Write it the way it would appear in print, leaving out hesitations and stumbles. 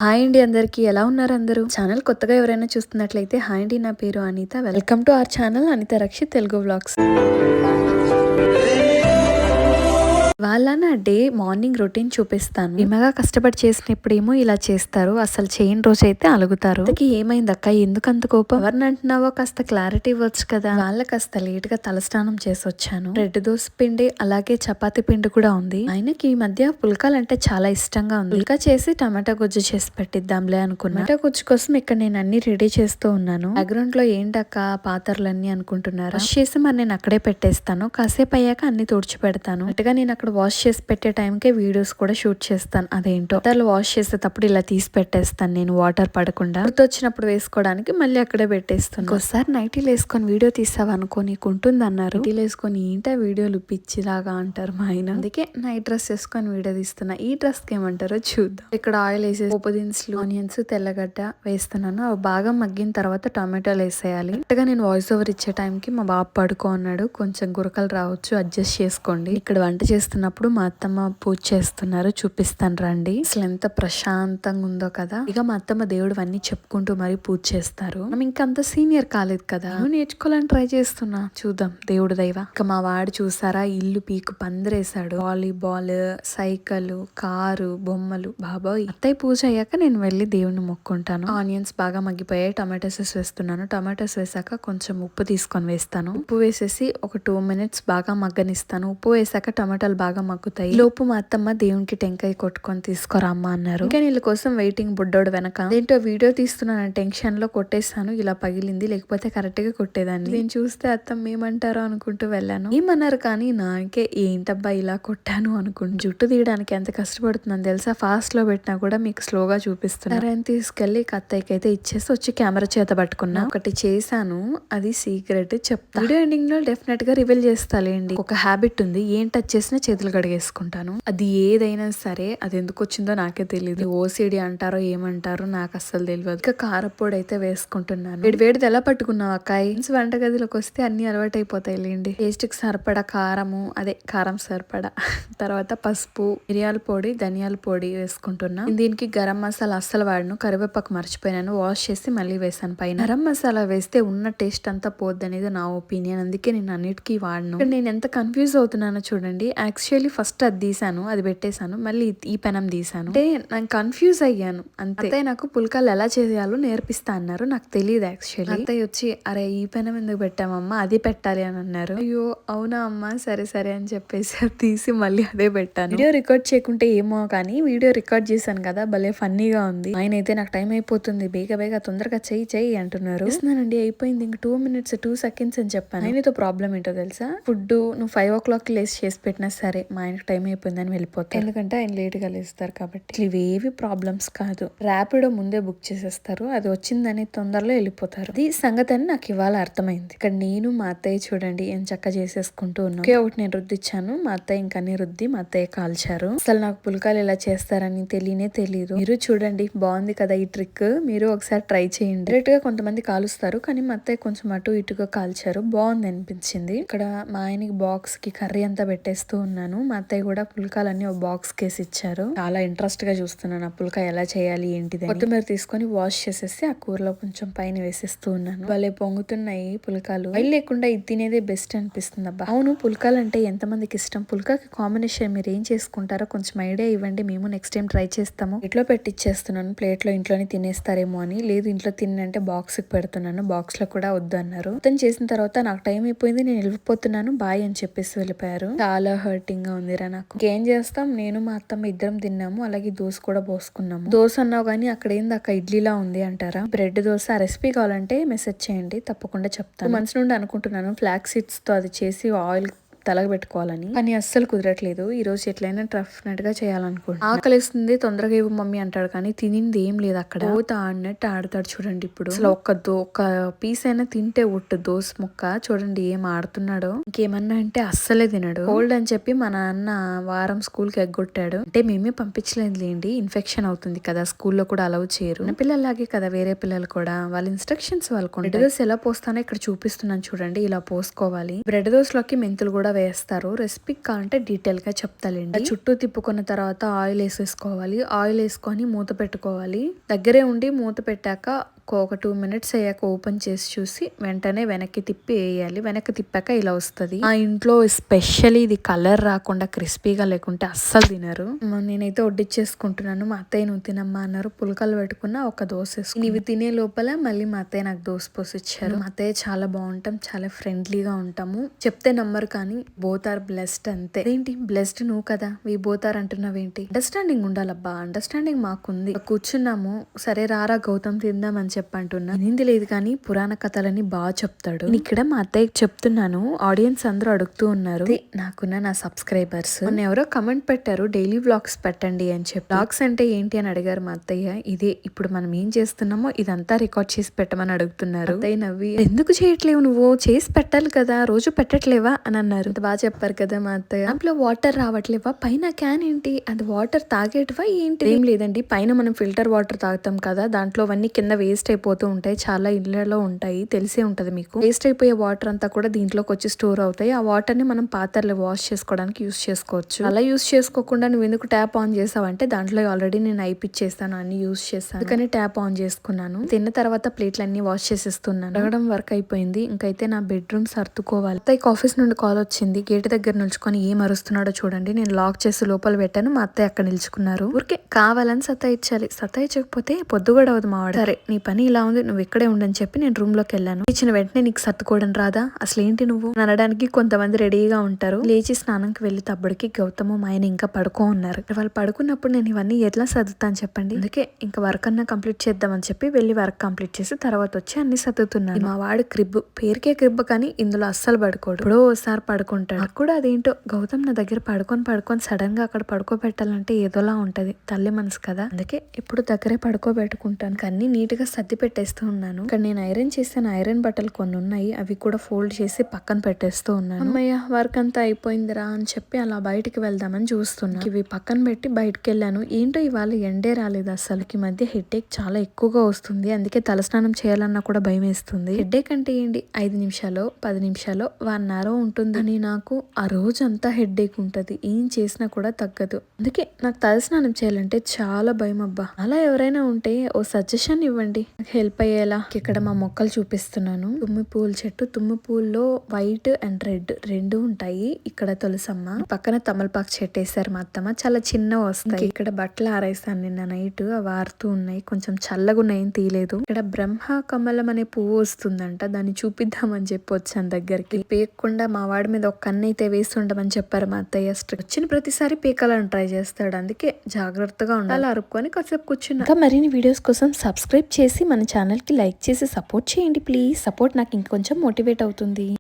Hi అండి, అందరికి ఎలా ఉన్నారు? అందరూ ఛానల్ కొత్తగా ఎవరైనా చూస్తున్నట్లయితే హాయ్ అండి, నా పేరు Anitha. Welcome to our channel Anitha Rakshit Telugu vlogs. వాళ్ళ నా డే మార్నింగ్ రొటీన్ చూపిస్తాను. ఏమగా కష్టపడి చేసినప్పుడేమో ఇలా చేస్తారు, అసలు చేయని రోజు అయితే అలుగుతారు. ఏమైంది అక్క, ఎందుకంత కోపం? ఎవరిని అంటున్నావో కాస్త క్లారిటీ ఇవ్వచ్చు కదా. వాళ్ళ కాస్త లేట్ గా తలస్నానం చేసి వచ్చాను. రెడ్ దోశ పిండి అలాగే చపాతీ పిండి కూడా ఉంది. ఆయనకి ఈ మధ్య పుల్కాలు అంటే చాలా ఇష్టంగా ఉంది. పుల్కా చేసి టమాటా గుజ్జు చేసి పెట్టిద్దాంలే అనుకున్నా. టమాటా గుజ్జు కోసం ఇక్కడ నేను అన్ని రెడీ చేస్తూ ఉన్నాను. బ్యాక్గ్రౌండ్ లో ఏంటక్క పాత్రలన్నీ అనుకుంటున్నారా? వాష్ చేసి మరి నేను అక్కడే పెట్టేస్తాను. కాసేపు అయ్యాక అన్ని తుడిచి పెడతాను. అట్టుగా నేను అక్కడ వాష్ చేసి పెట్టే టైంకే వీడియోస్ కూడా షూట్ చేస్తాను. అదేంటో బట్టలు వాష్ చేసేటప్పుడు ఇలా తీసి పెట్టేస్తాను నేను, వాటర్ పడకుండా. గుర్తొచ్చినప్పుడు వేసుకోవడానికి మళ్ళీ అక్కడే పెట్టేస్తాను. ఒకసారి నైటీలు వేసుకొని వీడియో తీసావు అనుకో నీకు ఉంటుంది అన్నారు. నైటీలు వేసుకొని ఏంటా వీడియోలు పిచ్చిలాగా అంటారు మా ఆయన. అందుకే నైట్ డ్రెస్ వేసుకొని వీడియో తీస్తున్నా. ఈ డ్రెస్ కి ఏమంటారో చూద్దాం. ఇక్కడ ఆయిల్ వేసేసి పోపు దినుసులు, ఆనియన్స్, తెల్లగడ్డ వేస్తున్నాను. అవి బాగా మగ్గిన తర్వాత టమాటాలు వేసేయాలి. కరెక్ట్గా నేను వాయిస్ ఓవర్ ఇచ్చే టైంకి మా బాబు పడుకో అన్నాడు. కొంచెం గురకలు రావచ్చు, అడ్జస్ట్ చేసుకోండి. ఇక్కడ వంట చేస్తున్నప్పుడు మా అత్తమ్మ పూజ చేస్తున్నారు, చూపిస్తాను రండి. అసలు ఎంత ప్రశాంతంగా ఉందో కదా. ఇక మా అత్తమ్మ దేవుడు అన్ని చెప్పుకుంటూ మరి పూజ చేస్తారు. మనం ఇంకా అంత సీనియర్ కాలేదు కదా, నేర్చుకోవాలని ట్రై చేస్తున్నా, చూద్దాం దేవుడు దైవ. ఇక మా వాడు చూసారా, ఇల్లు పీకు పందిరేసాడు. వాలీబాల్, సైకిల్, కారు, బొమ్మలు. బాబాయ్ అత్తయ్య పూజ అయ్యాక నేను వెళ్ళి దేవుడిని మొక్కుంటాను. ఆనియన్స్ బాగా మగ్గిపోయాయి, టమాటోస్ వేస్తున్నాను. టమాటోస్ వేసాక కొంచెం ఉప్పు తీసుకొని వేస్తాను. ఉప్పు వేసేసి ఒక 2 minutes బాగా మగ్గనిస్తాను. ఉప్పు వేసాక టమాటాలు బాగా మగ్గుతాయి. లోపు మా అత్తమ్మ దేవునికి టెంకాయ కొట్టుకొని తీసుకురామ్మా అన్నారు. ఇంకా నీళ్ళ కోసం వెయిటింగ్. బుడ్డోడు వెనక. ఏంటో వీడియో తీస్తున్నాను టెన్షన్ లో కొట్టేస్తాను, ఇలా పగిలింది, లేకపోతే కరెక్ట్ గా కొట్టేదాన్ని. నేను చూస్తే అత్తమ్మ ఏమంటారో అనుకుంటూ వెళ్ళాను. ఏమన్నారు కానీ నాకే ఏంటబ్బా ఇలా కొట్టాను అనుకుంటు. జుట్టు తీయడానికి ఎంత కష్టపడుతున్నాను తెలుసా. ఫాస్ట్ లో పెట్టినా కూడా మీకు స్లోగా చూపిస్తున్నారు. అని తీసుకెళ్లి అత్తయ్యకి అయితే ఇచ్చేసి వచ్చి కెమెరా చేత పట్టుకున్నా. ఒకటి చేశాను, అది సీక్రెట్ చెప్తా. వీడియో ఎండింగ్ లో డెఫినెట్ గా రివీల్ చేస్తాలేండి. ఒక హ్యాబిట్ ఉంది, ఏం టచ్ చేసినా చేతులు కడిగేసుకుంటాను. అది ఏదైనా సరే, అది ఎందుకు వచ్చిందో నాకే తెలియదు. ఓసిడి అంటారో ఏమంటారో నాకు అస్సలు తెలియదు. ఇక కారపొడి అయితే వేసుకుంటున్నాను. వేడిది ఎలా పట్టుకున్నావు అక్కాయి? వంటగదిలోకి వస్తే అన్ని అలవాటు అయిపోతాయి లేండి. టేస్ట్ కి సరిపడా కారము, అదే కారం సరిపడా, తర్వాత పసుపు, మిరియాల పొడి, ధనియాల పొడి వేసుకుంటున్నా. దీనికి గరం మసాలా అస్సలు వాడను, కరివేపాకు మర్చిపోయినాను, వాష్ చేసి మళ్ళీ వేసాను పైన. గరం మసాలా వేస్తే ఉన్న టేస్ట్ అంతా పోద్ది అనేది నా ఒపీనియన్, అందుకే నేను అన్నిటికీ వాడను. నేను ఎంత కన్ఫ్యూజ్ అవుతున్నానో చూడండి. యాక్చువల్లీ ఫస్ట్ అది తీసాను, అది పెట్టేశాను, మళ్ళీ ఈ పెనం తీసాను. అంటే నేను కన్ఫ్యూజ్ అయ్యాను అంతే. నాకు పుల్కాలు ఎలా చేయాలో నేర్పిస్తా అన్నారు, నాకు తెలియదు యాక్చువల్లీ. అత్తయ్య వచ్చి అరే ఈ పెనం ఎందుకు పెట్టామమ్మా, అది పెట్టాలి అని అన్నారు. అయ్యో అవునా అమ్మా, సరే సరే అని చెప్పేసి అది తీసి మళ్ళీ అదే పెట్టాను. వీడియో రికార్డ్ చేయకుంటే ఏమో కానీ వీడియో రికార్డ్ చేశాను కదా, భలే ఫన్నీగా ఉంది. ఆయన అయితే నాకు టైం అయిపోతుంది, బేగా తొందరగా చెయ్యి అంటున్నారు. చేస్తున్నానండి, అయిపోయింది, ఇంక 2 minutes 2 seconds అని చెప్పాను. ఆయనతో ప్రాబ్లం ఏంటో తెలుసా, ఫుడ్ నువ్వు 5 o'clock లేసి చేసి పెట్టినా సరే మా ఆయనకు టైం అయిపోయిందని వెళ్ళిపోతారు. ఎందుకంటే ఆయన లేట్ గా లేస్తారు కాబట్టి. ఇవేవి ప్రాబ్లమ్స్ కాదు, ర్యాపిడో ముందే బుక్ చేసేస్తారు, అది వచ్చిందని తొందరలో వెళ్ళిపోతారు. ఇది సంగతి అని నాకు ఇవాళ అర్థమైంది. ఇక్కడ నేను మా అత్తయ్య చూడండి ఏం చక్కగా చేసేసుకుంటూ ఉన్నాను. ఒకే ఒకటి నేను రుద్దిచ్చాను, మా అత్తయ్య ఇంకన్నీ రుద్ది మా అత్తయ్య కాల్చారు. అసలు నాకు పుల్కాలు ఇలా చేస్తారని తెలియదు. మీరు చూడండి, బాగుంది కదా ఈ ట్రిక్, మీరు ఒకసారి ట్రై చేయండి. డైరెక్ట్ గా కొంతమంది కాలుస్తారు, కానీ మా అత్తయ్య కొంచెం అటు ఇటుగా కాల్చారు, బాగుంది అనిపించింది. ఇక్కడ మా ఆయనకి బాక్స్ కి కర్రీ అంతా పెట్టేస్తూ ఉన్నాను. మా అత్తయ్య కూడా పుల్కాలన్నీ ఒక బాక్స్ కేసి ఇచ్చారు. చాలా ఇంట్రెస్ట్ గా చూస్తున్నాను ఆ పుల్కా ఎలా చేయాలి ఏంటిది. కొత్తిమీర తీసుకొని వాష్ చేసేసి ఆ కూరలో కొంచెం పైన వేసేస్తూ ఉన్నాను. వాళ్ళే పొంగుతున్నాయి పుల్కాలు. ఆయిల్ లేకుండా ఇది తినేదే బెస్ట్ అనిపిస్తుంది అబ్బా. అవును, పుల్కాలు అంటే ఎంత మందికి ఇష్టం? పుల్కాకి కాంబినేషన్ మీరు ఏం చేసుకుంటారో కొంచెం ఐడియా ఇవ్వండి, మేము నెక్స్ట్ టైం ట్రై చేస్తాము. ఇంట్లో పెట్టిచ్చేస్తున్నాను, ప్లేట్ లో ఇంట్లోనే తినేస్తారేమో అని. లేదు ఇంట్లో తిన్నంటే బాక్స్ కి పెడుతున్నాను, బాక్స్ లో కూడా వద్దు అన్నారు. అతను చేసిన తర్వాత నాకు టైం అయిపోయింది, నేను వెళ్ళిపోతున్నాను బాయ్ అని చెప్పేసి వెళ్ళిపోయారు. చాలా హర్టింగ్ గా ఉందిరా నాకు. ఏం చేస్తాం, నేను మా అత్తమ్మ ఇద్దరం తిన్నాము, అలాగే దోశ కూడా పోసుకున్నాము. దోశ అన్నావు కానీ అక్కడ ఏంది అక్క ఇడ్లీలా ఉంది అంటారా? బ్రెడ్ దోశ రెసిపీ కావాలంటే మెసేజ్ చేయండి, తప్పకుండా చెప్తాను. మనసు నుండి అనుకుంటున్నాను ఫ్లాక్ సీడ్స్ తో అది చేసి ఆయిల్ తలగ పెట్టుకోవాలని, కానీ అస్సలు కుదరట్లేదు. ఈ రోజు ఎట్లయినా డెఫినెట్ గా చేయాలనుకుంటున్నాను. ఆకలిస్తుంది తొందరగా ఇవ్వు మమ్మీ అంటాడు, కానీ తినింది ఏం లేదు అక్కడ. ఆడినట్టు ఆడతాడు చూడండి. ఇప్పుడు అసలు ఒక్క పీస్ అయినా తింటే ఒట్టు దోశ ముక్క చూడండి ఏం ఆడుతున్నాడో. ఇంకేమన్నా అంటే అస్సలే తినడు. కోల్డ్ అని చెప్పి మా నాన్న వారం స్కూల్ కి ఎగ్గొట్టాడు. అంటే మేమే పంపించలేదు లేండి, ఇన్ఫెక్షన్ అవుతుంది కదా, స్కూల్లో కూడా అలౌ చేయరు. మన పిల్లలాగే కదా వేరే పిల్లలు కూడా, వాళ్ళ ఇన్స్ట్రక్షన్స్ వాళ్ళకు. బ్రెడ్ దోశ ఎలా పోస్తానో ఇక్కడ చూపిస్తున్నాను చూడండి, ఇలా పోసుకోవాలి. బ్రెడ్ దోశలోకి మెంతులు కూడా కూడా వేస్తారు. రెసిపీ కావాలంటే డీటెయిల్ గా చెప్తాలేండి. చుట్టూ తిప్పుకున్న తర్వాత ఆయిల్ వేసేసుకోవాలి. ఆయిల్ వేసుకొని మూత పెట్టుకోవాలి. దగ్గరే ఉండి మూత పెట్టాక ఒక 2 minutes అయ్యాక ఓపెన్ చేసి చూసి వెంటనే వెనక్కి తిప్పి వేయాలి. వెనక్కి తిప్పాక ఇలా వస్తుంది. ఆ ఇంట్లో ఎస్పెషల్లీ ఇది కలర్ రాకుండా క్రిస్పీగా లేకుంటే అస్సలు తినరు. నేనైతే వడ్డిచ్చేసుకుంటున్నాను. మా అత్తయ్య నువ్వు తినమ్మా అన్నారు. పుల్కలు పెట్టుకున్న ఒక దోశ ఇవి తినే లోపల మళ్ళీ మా అత్తయ్య నాకు దోశ పోసి ఇచ్చారు. మా అత్తయ్య చాలా బాగుంటాం, చాలా ఫ్రెండ్లీగా ఉంటాము. చెప్తే నమ్మరు కానీ బోత్ ఆర్ బ్లెస్డ్ అంతే. ఏంటి బ్లెస్డ్ నువ్వు కదా, వీ బోత్ ఆర్ అంటున్నావేంటి? అండర్స్టాండింగ్ ఉండాలబ్బా. అండర్స్టాండింగ్ మాకుంది. కూర్చున్నాము, సరే రారా గౌతమ్ తిందామని చెప్పంటున్నా. వినింది లేదు కానీ పురాణ కథలని బాగా చెప్తాడు. నేను ఇక్కడ మా అత్తయ్యకి చెప్తున్నాను. ఆడియన్స్ అందరూ అడుగుతూ ఉన్నారు, నాకున్న నా సబ్స్క్రైబర్స్ ఎవరో కమెంట్ పెట్టారు డైలీ వ్లాగ్స్ పెట్టండి అని చెప్పి. వ్లాగ్స్ అంటే ఏంటి అని అడిగారు మా అత్తయ్య. ఇదే ఇప్పుడు మనం ఏం చేస్తున్నామో ఇదంతా రికార్డ్ చేసి పెట్టమని అడుగుతున్నారు. అత్తయ్య నవ్వి, ఎందుకు చేయట్లేవు నువ్వు, చేసి పెట్టాలి కదా, రోజు పెట్టట్లేవా అని అన్నారు. బాగా చెప్పారు కదా మా అత్తయ్య. దాంట్లో వాటర్ రావట్లేవా, పైన క్యాన్ ఏంటి, అది వాటర్ తాగేటివా ఏంటి? ఏం లేదండి, పైన మనం ఫిల్టర్ వాటర్ తాగుతాం కదా, దాంట్లో అవన్నీ కింద వేస్ట్ అయిపోతూ ఉంటాయి. చాలా ఇళ్లలో ఉంటాయి, తెలిసే ఉంటది మీకు. వేస్ట్ అయిపోయే వాటర్ అంతా కూడా దీంట్లోకి వచ్చి స్టోర్ అవుతాయి. ఆ వాటర్ ని మనం పాత్రలు వాష్ చేసుకోవడానికి యూస్ చేసుకోవచ్చు. అలా యూస్ చేసుకోకుండా నువ్వు ఎందుకు ట్యాప్ ఆన్ చేసావంటే దాంట్లో ఆల్రెడీ నేను అయిపిచ్చేస్తాను, అన్ని యూస్ చేస్తాను, అందుకని ట్యాప్ ఆన్ చేసుకున్నాను. తిన్న తర్వాత ప్లేట్లన్నీ వాష్ చేసేస్తున్నాను. అడగడం వర్క్ అయిపోయింది. ఇంకైతే నా బెడ్రూమ్ సర్దుకోవాలి. అత్తయ్యకి ఆఫీస్ నుండి కాల్ వచ్చింది. గేట్ దగ్గర నిల్చుకొని ఏం అరుస్తున్నాడో చూడండి. నేను లాక్ చేసి లోపల పెట్టాను. మా అత్తయ్య అక్కడ నిల్చుకున్నారు. ఊరికే కావాలని సతాయించాలి. సతాయించకపోతే పొద్దు కూడా అవదు మావాడు. సరే నీ పని ఇలా ఉంది, నువ్వు ఇక్కడే ఉండని చెప్పి నేను రూమ్ లోకి వెళ్ళాను. ఇచ్చిన వెంటనే నీకు సర్దుకోవడం రాదా, అసలు ఏంటి నువ్వు అనడానికి కొంతమంది రెడీగా ఉంటారు. లేచి స్నానంకి వెళ్లి తప్పటికి గౌతము మా ఆయన ఇంకా పడుకో ఉన్నారు. వాళ్ళు పడుకున్నప్పుడు నేను ఇవన్నీ ఎట్లా సర్దుతాను చెప్పండి. అందుకే ఇంకా వర్క్ అన్నా కంప్లీట్ చేద్దామని చెప్పి వెళ్లి వర్క్ కంప్లీట్ చేసి తర్వాత వచ్చి అన్ని సర్దుతున్నాను. మా వాడు క్రిబ్, పేరుకే క్రిబ్ కానీ ఇందులో అస్సలు పడుకోడు. ఇప్పుడు ఓసారి పడుకుంటాడు. నాకు కూడా అదేంటో గౌతమ్ నా దగ్గర పడుకొని సడన్ గా అక్కడ పడుకోబెట్టాలంటే ఏదోలా ఉంటది. తల్లి మనసు కదా, అందుకే ఇప్పుడు దగ్గరే పడుకోబెట్టుకుంటాను. అన్ని నీట్ గా సర్ది పెట్టేస్తూ ఉన్నాను. ఇక్కడ నేను ఐరన్ చేసిన ఐరన్ బట్టలు కొన్ని ఉన్నాయి, అవి కూడా ఫోల్డ్ చేసి పక్కన పెట్టేస్తూ ఉన్నాను. అమ్మయ్య వర్క్ అంతా అయిపోయిందిరా అని చెప్పి అలా బయటికి వెళ్దామని చూస్తున్నా. ఇవి పక్కన పెట్టి బయటకు వెళ్ళాను. ఏంటో ఇవాళ ఎండే రాలేదు అసలు. ఈ మధ్య హెడేక్ చాలా ఎక్కువగా వస్తుంది, అందుకే తలస్నానం చేయాలన్నా కూడా భయం వేస్తుంది. హెడేక్ అంటే ఏంటి, 5 నిమిషాలు 10 నిమిషాలు 1 hour ఉంటుంది అని నాకు ఆ రోజు అంతా హెడేక్ ఉంటది. ఏం చేసినా కూడా తగ్గదు. అందుకే నాకు తలస్నానం చేయాలంటే చాలా భయం అబ్బా. అలా ఎవరైనా ఉంటే ఓ సజెషన్ ఇవ్వండి, హెల్ప్ అయ్యేలా. ఇక్కడ మా మొక్కలు చూపిస్తున్నాను. తుమ్మి పూల చెట్టు, తుమ్మి పూల్లో వైట్ అండ్ రెడ్ రెండు ఉంటాయి. ఇక్కడ తులసమ్మ, పక్కన తమలపాకు చెట్టు వేసారు మా అత్తమ్మ, చాలా చిన్నవి వస్తాయి. ఇక్కడ బట్టలు ఆరేసాను నిన్న నైట్, అవి ఆరుతూ ఉన్నాయి, కొంచెం చల్లగా ఉన్నాయని తీయలేదు. ఇక్కడ బ్రహ్మ కమలం అనే పువ్వు వస్తుందంట, దాన్ని చూపిద్దామని చెప్పి వచ్చాను దగ్గరికి. పేయకుండా మా వాడి మీద ఒక కన్ను అయితే వేస్తుండమని చెప్పారు మా అత్తయ్య. వచ్చిన ప్రతిసారి పీకాలని ట్రై చేస్తాడు, అందుకే జాగ్రత్తగా ఉండాలి. అరుక్కొని కాసేపు కూర్చున్నా. ఇంకా మరిన్ని వీడియోస్ కోసం సబ్స్క్రైబ్ చేసి మన ఛానల్ కి లైక్ చేసి సపోర్ట్ చేయండి ప్లీజ్. సపోర్ట్ నాకు ఇంకొంచెం మోటివేట్ అవుతుంది.